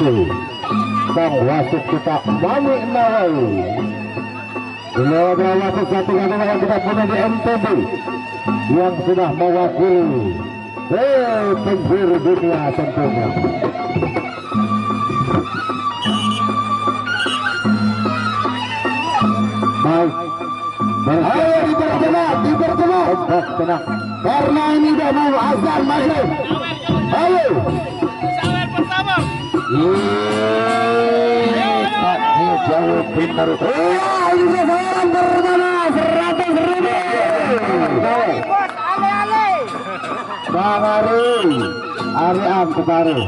sang wasit kita Mami Nawai. Beliau adalah wasit satu yang kita punya di MTB yang sudah mewakili penjuru dunia tentunya. Baik, ayo dipercepat, karena ini udah mau azan maghrib. Ayo, sawer pertama. Jauh pintar. Ini seorang pertama 100.000. Ale. Bang Ari Am Kebaru.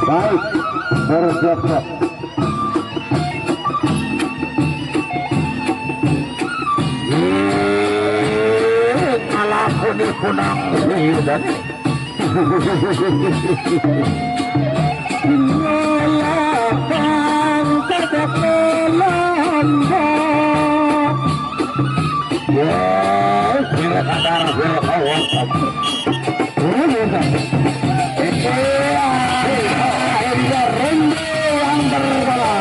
Baik, bersiap-siap. Kalah punang dan menyalakan terkelompok. Yes, kita sadar berkawan. Yang berbola.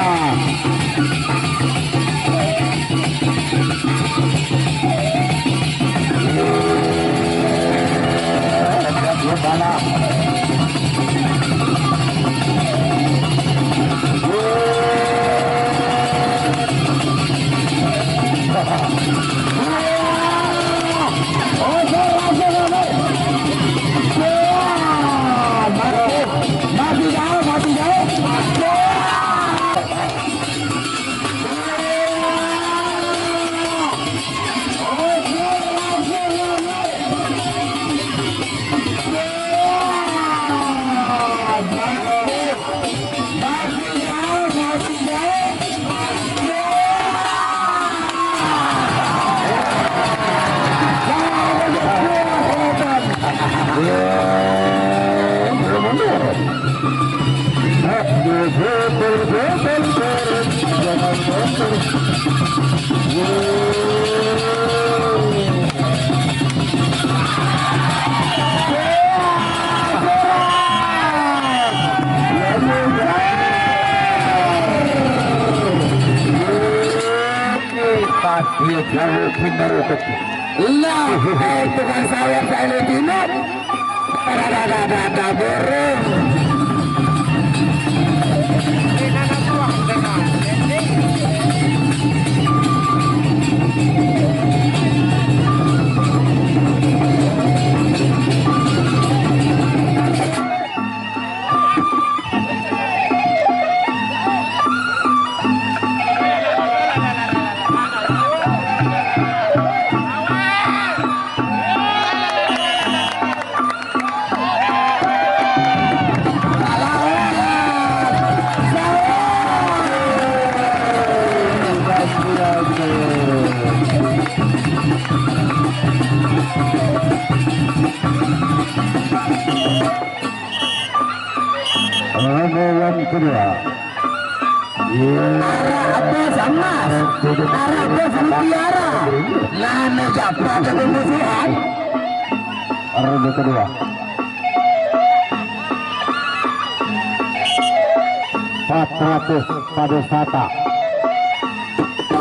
Dia jauh pintar untuk lah, bukan saya Lutino. Ada burung. Yang kedua, Arab sama Tiara. Lana siapa ada musuhan? Ronde kedua. Ratus pada Sata,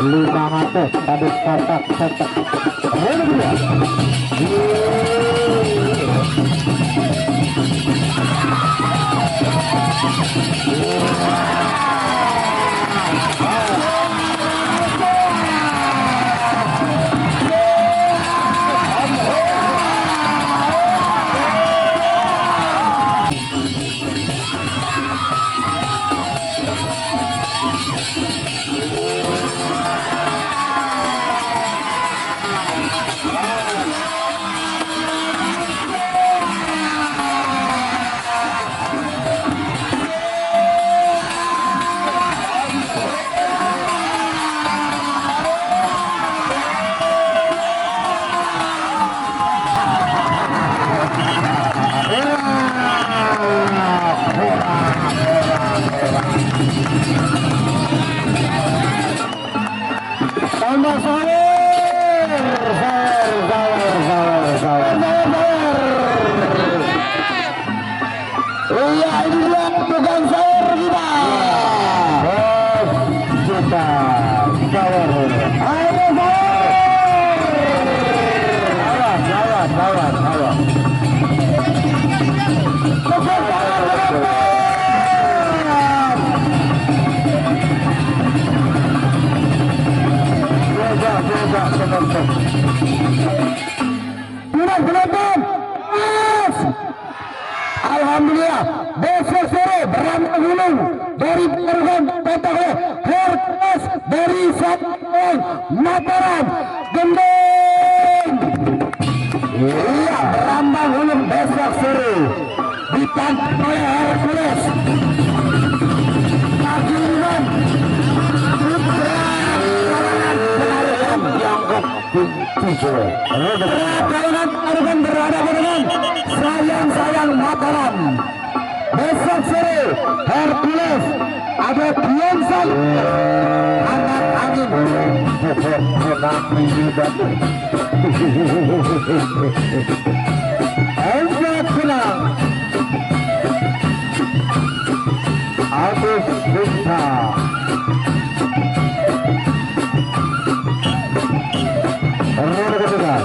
500 pada Sata. Ronde kedua. King Cincin. Akan berhadapan dengan sayang Mataram. Besok sore Hercules ada Bionsan anak angin. Enggak senang. Agus Binta. Roda kedua.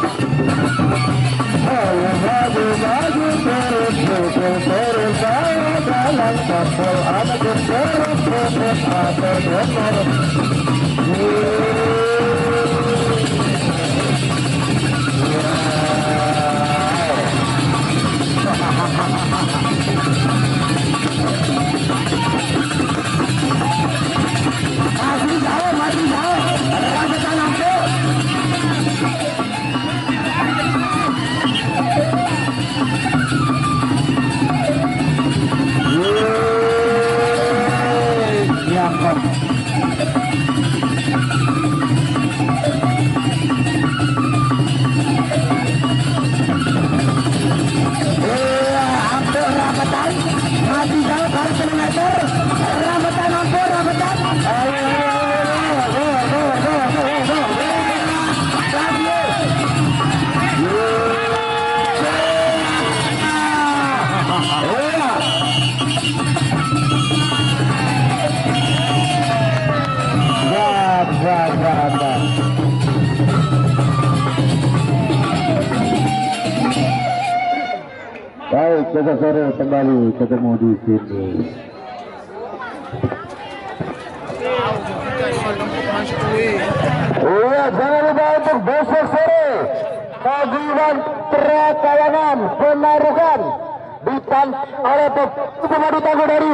Maju terus jalan kapal anak terus atau donor. Masih jauh. Ada rambutan lampu. Masih jauh 1 kilometer. Rambutan lampu, rambutan. Baik, besok sore kembali ketemu di sini. Iya, jangan lupa untuk besok sore Kajian Prakayangan Penarukan ditanggung oleh Pemadu Tangguh dari